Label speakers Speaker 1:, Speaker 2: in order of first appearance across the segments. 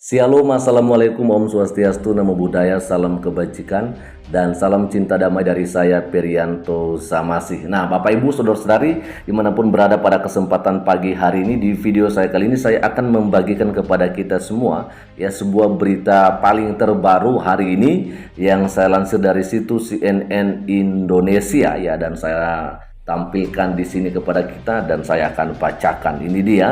Speaker 1: Shalom, Assalamualaikum, Om Swastiastu, Namo Buddhaya, salam kebajikan, dan salam cinta damai dari saya, Perianto Samasih. Nah, Bapak Ibu, Saudara-saudari, dimanapun berada pada kesempatan pagi hari ini, di video saya kali ini saya akan membagikan kepada kita semua ya sebuah berita paling terbaru hari ini yang saya lansir dari situs CNN Indonesia ya, dan saya tampilkan di sini kepada kita dan saya akan bacakan. Ini dia.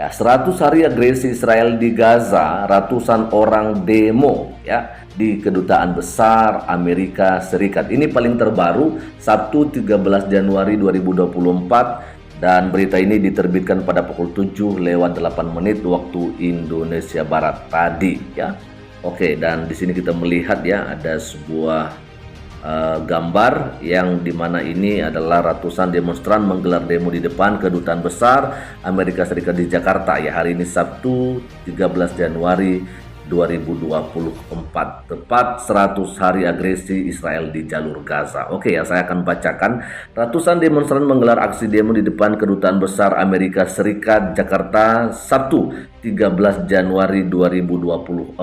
Speaker 1: Ya, 100 hari agresi Israel di Gaza, ratusan orang demo ya di Kedutaan Besar Amerika Serikat. Ini paling terbaru, Sabtu 13 Januari 2024, dan berita ini diterbitkan pada pukul 7:08 waktu Indonesia Barat tadi ya. Oke, dan di sini kita melihat ya ada sebuah gambar yang dimana ini adalah ratusan demonstran menggelar demo di depan Kedutaan Besar Amerika Serikat di Jakarta ya, hari ini Sabtu 13 Januari 2024, tepat 100 hari agresi Israel di jalur Gaza. Oke ya, saya akan bacakan. Ratusan demonstran menggelar aksi demo di depan Kedutaan Besar Amerika Serikat Jakarta Sabtu 13 Januari 2024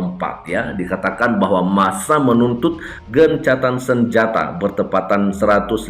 Speaker 1: ya. Dikatakan bahwa massa menuntut gencatan senjata bertepatan 115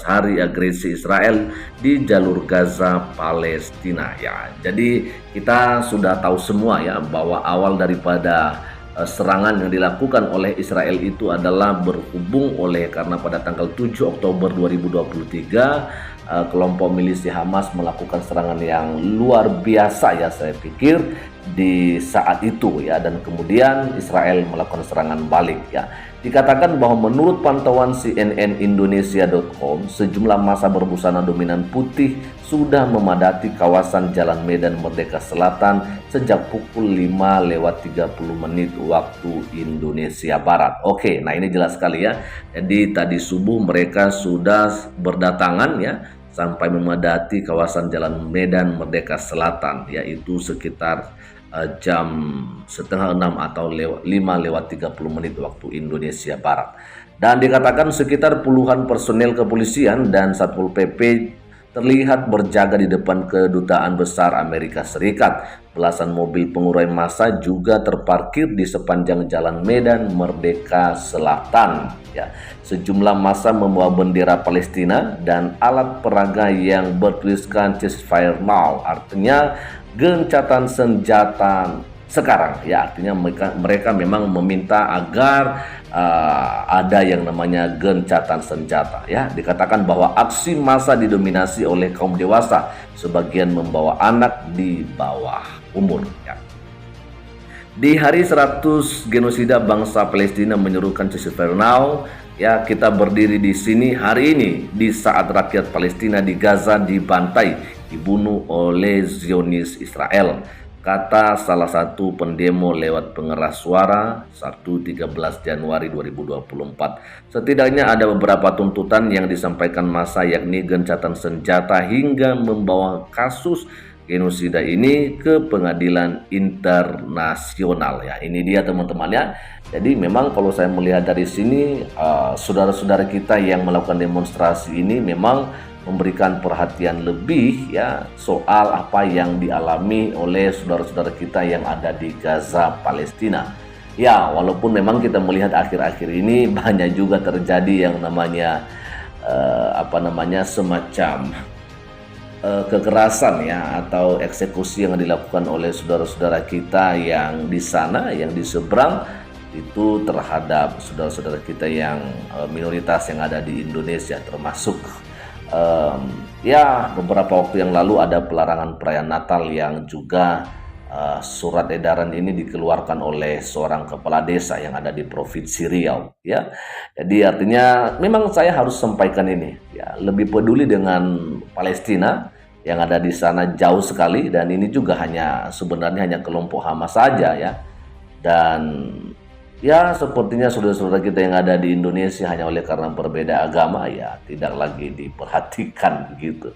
Speaker 1: hari agresi Israel di jalur Gaza Palestina ya. Jadi kita sudah tahu semua ya bahwa awal daripada serangan yang dilakukan oleh Israel itu adalah berhubung karena pada tanggal 7 Oktober 2023 kelompok milisi Hamas melakukan serangan yang luar biasa ya, saya pikir di saat itu ya, dan kemudian Israel melakukan serangan balik ya. Dikatakan bahwa menurut pantauan cnnindonesia.com, sejumlah massa berbusana dominan putih sudah memadati kawasan Jalan Medan Merdeka Selatan sejak pukul 5:30 waktu Indonesia Barat. Oke, nah ini jelas sekali ya. Jadi tadi subuh mereka sudah berdatangan ya sampai memadati kawasan Jalan Medan Merdeka Selatan, yaitu sekitar jam 5:30 atau 5:30 waktu Indonesia Barat. Dan dikatakan sekitar puluhan personel kepolisian dan Satpol PP terlihat berjaga di depan Kedutaan Besar Amerika Serikat. Belasan mobil pengurai massa juga terparkir di sepanjang Jalan Medan Merdeka Selatan ya. Sejumlah massa membawa bendera Palestina dan alat peraga yang bertuliskan ceasefire now, artinya gencatan senjata sekarang ya, artinya mereka memang meminta agar ada yang namanya gencatan senjata ya. Dikatakan bahwa aksi massa didominasi oleh kaum dewasa, sebagian membawa anak di bawah umur ya. Di hari 100 genosida bangsa Palestina menyerukan ceasefire now ya, kita berdiri di sini hari ini di saat rakyat Palestina di Gaza dibantai, dibunuh oleh Zionis Israel, kata salah satu pendemo lewat pengeras suara Sabtu 13 Januari 2024. Setidaknya ada beberapa tuntutan yang disampaikan massa, yakni gencatan senjata hingga membawa kasus genosida ini ke pengadilan internasional ya. Ini dia teman-teman ya. Jadi memang kalau saya melihat dari sini, saudara-saudara kita yang melakukan demonstrasi ini memang memberikan perhatian lebih ya soal apa yang dialami oleh saudara-saudara kita yang ada di Gaza Palestina. Ya, walaupun memang kita melihat akhir-akhir ini banyak juga terjadi yang namanya semacam kekerasan ya atau eksekusi yang dilakukan oleh saudara-saudara kita yang di sana, yang di seberang itu terhadap saudara-saudara kita yang minoritas yang ada di Indonesia, termasuk ya beberapa waktu yang lalu ada pelarangan perayaan Natal yang juga surat edaran ini dikeluarkan oleh seorang kepala desa yang ada di Provinsi Riau ya. Jadi artinya memang saya harus sampaikan ini ya, lebih peduli dengan Palestina yang ada di sana jauh sekali, dan ini juga sebenarnya hanya kelompok Hamas saja ya. Dan ya sepertinya saudara-saudara kita yang ada di Indonesia hanya oleh karena berbeda agama ya tidak lagi diperhatikan begitu.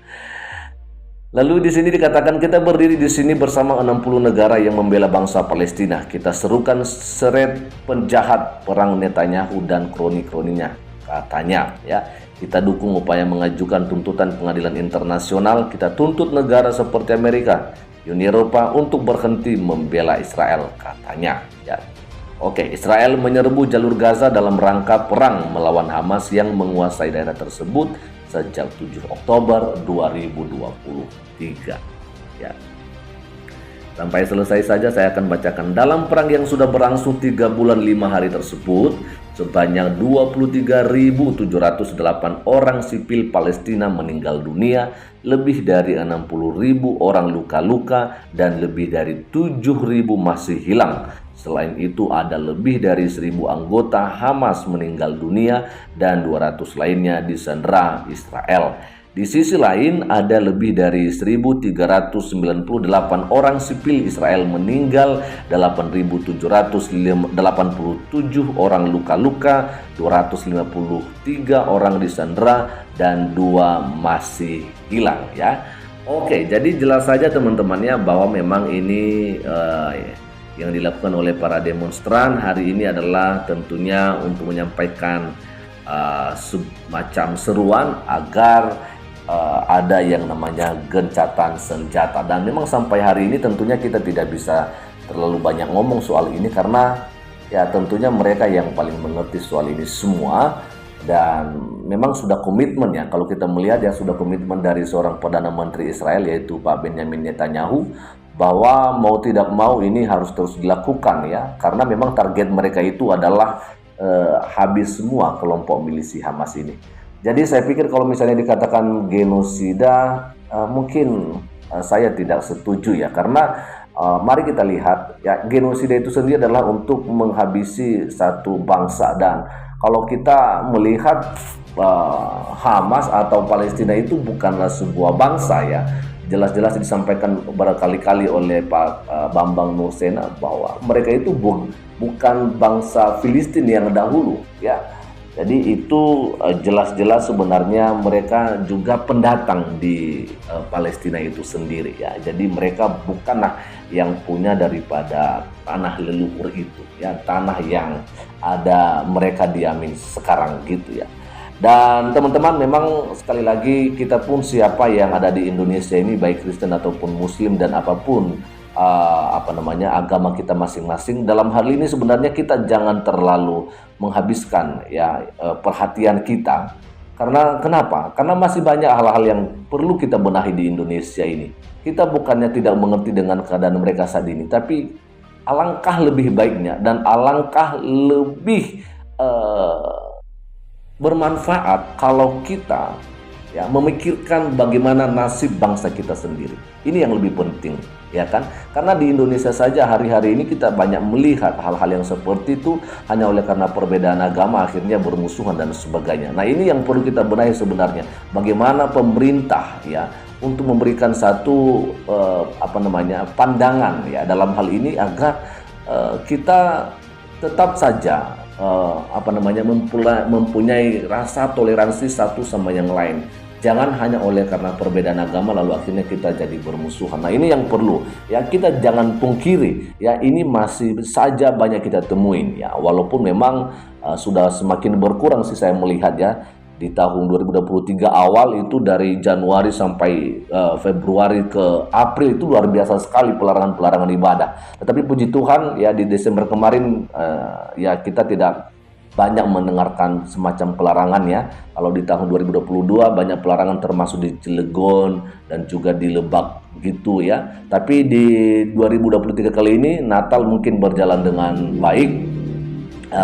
Speaker 1: Lalu di sini dikatakan kita berdiri di sini bersama 60 negara yang membela bangsa Palestina. Kita serukan seret penjahat perang Netanyahu dan kroni-kroninya, katanya ya. Kita dukung upaya mengajukan tuntutan pengadilan internasional. Kita tuntut negara seperti Amerika Uni Eropa untuk berhenti membela Israel, katanya. Ya. Oke, Israel menyerbu jalur Gaza dalam rangka perang melawan Hamas yang menguasai daerah tersebut sejak 7 Oktober 2023. Ya. Sampai selesai saja saya akan bacakan. Dalam perang yang sudah berlangsung 3 bulan 5 hari tersebut, sebanyak 23.708 orang sipil Palestina meninggal dunia, lebih dari 60.000 orang luka-luka, dan lebih dari 7.000 masih hilang. Selain itu ada lebih dari 1.000 anggota Hamas meninggal dunia dan 200 lainnya disandera Israel. Di sisi lain, ada lebih dari 1.398 orang sipil Israel meninggal, 8.787 orang luka-luka, 253 orang disandera, dan 2 masih hilang. Ya, oke, jadi jelas saja teman-temannya bahwa memang ini yang dilakukan oleh para demonstran hari ini adalah tentunya untuk menyampaikan semacam seruan agar ada yang namanya gencatan senjata. Dan memang sampai hari ini tentunya kita tidak bisa terlalu banyak ngomong soal ini karena ya tentunya mereka yang paling mengerti soal ini semua, dan memang sudah komitmen ya, kalau kita melihat ya sudah komitmen dari seorang Perdana Menteri Israel yaitu Pak Benjamin Netanyahu bahwa mau tidak mau ini harus terus dilakukan ya, karena memang target mereka itu adalah habis semua kelompok milisi Hamas ini. Jadi saya pikir kalau misalnya dikatakan genosida, mungkin saya tidak setuju ya, karena mari kita lihat ya, genosida itu sendiri adalah untuk menghabisi satu bangsa, dan kalau kita melihat Hamas atau Palestina itu bukanlah sebuah bangsa ya. Jelas-jelas disampaikan berkali-kali oleh Pak Bambang Nursena bahwa mereka itu bukan bangsa Filistin yang dahulu ya. Jadi itu jelas-jelas sebenarnya mereka juga pendatang di Palestina itu sendiri ya. Jadi mereka bukanlah yang punya daripada tanah leluhur itu ya, tanah yang ada mereka diamin sekarang gitu ya. Dan teman-teman, memang sekali lagi kita pun siapa yang ada di Indonesia ini baik Kristen ataupun Muslim dan apapun agama kita masing-masing, dalam hal ini sebenarnya kita jangan terlalu menghabiskan ya perhatian kita. Karena kenapa? Karena masih banyak hal-hal yang perlu kita benahi di Indonesia ini. Kita bukannya tidak mengerti dengan keadaan mereka saat ini, tapi alangkah lebih baiknya dan alangkah lebih bermanfaat kalau kita ya memikirkan bagaimana nasib bangsa kita sendiri. Ini yang lebih penting, ya kan? Karena di Indonesia saja hari-hari ini kita banyak melihat hal-hal yang seperti itu hanya oleh karena perbedaan agama akhirnya bermusuhan dan sebagainya. Nah, ini yang perlu kita benahi sebenarnya. Bagaimana pemerintah ya untuk memberikan satu pandangan ya dalam hal ini agar kita tetap saja mempunyai rasa toleransi satu sama yang lain. Jangan hanya oleh karena perbedaan agama lalu akhirnya kita jadi bermusuhan. Nah, ini yang perlu ya, kita jangan pungkiri ya, ini masih saja banyak kita temuin ya, walaupun memang sudah semakin berkurang sih saya melihat ya. Di tahun 2023 awal itu dari Januari sampai Februari ke April itu luar biasa sekali pelarangan-pelarangan ibadah. Tetapi puji Tuhan ya di Desember kemarin ya kita tidak banyak mendengarkan semacam pelarangan ya. Kalau di tahun 2022 banyak pelarangan termasuk di Cilegon dan juga di Lebak gitu ya. Tapi di 2023 kali ini Natal mungkin berjalan dengan baik,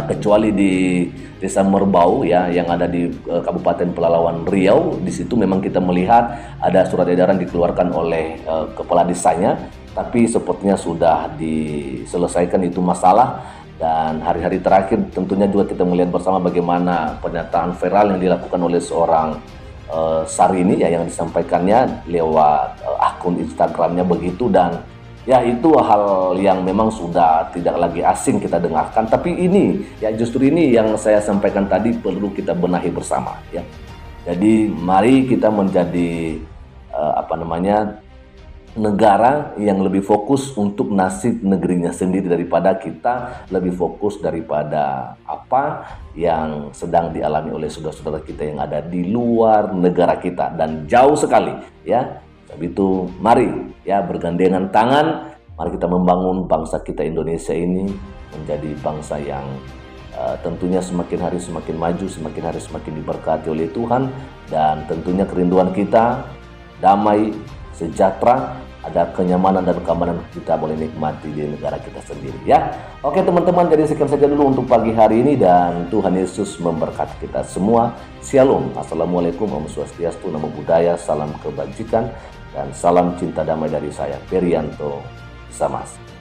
Speaker 1: kecuali di Desa Merbau ya yang ada di Kabupaten Pelalawan Riau. Di situ memang kita melihat ada surat edaran dikeluarkan oleh kepala desanya, tapi sepertinya sudah diselesaikan itu masalah. Dan hari-hari terakhir tentunya juga kita melihat bersama bagaimana pernyataan viral yang dilakukan oleh seorang Sarini ya, yang disampaikannya lewat akun Instagramnya begitu. Dan ya itu hal yang memang sudah tidak lagi asing kita dengarkan. Tapi ini ya justru ini yang saya sampaikan tadi perlu kita benahi bersama ya. Jadi mari kita menjadi negara yang lebih fokus untuk nasib negerinya sendiri daripada kita lebih fokus daripada apa yang sedang dialami oleh saudara-saudara kita yang ada di luar negara kita. Dan jauh sekali ya Sebab itu mari ya bergandengan tangan, mari kita membangun bangsa kita Indonesia ini menjadi bangsa yang tentunya semakin hari semakin maju, semakin hari semakin diberkati oleh Tuhan, dan tentunya kerinduan kita damai, sejahtera, ada kenyamanan dan keamanan kita boleh nikmati di negara kita sendiri ya. Oke teman-teman, jadi sekian saja dulu untuk pagi hari ini dan Tuhan Yesus memberkati kita semua. Shalom. Assalamualaikum, Om Swastiastu, Namo Buddhaya, salam kebajikan dan salam cinta damai dari saya, Perianto Samas.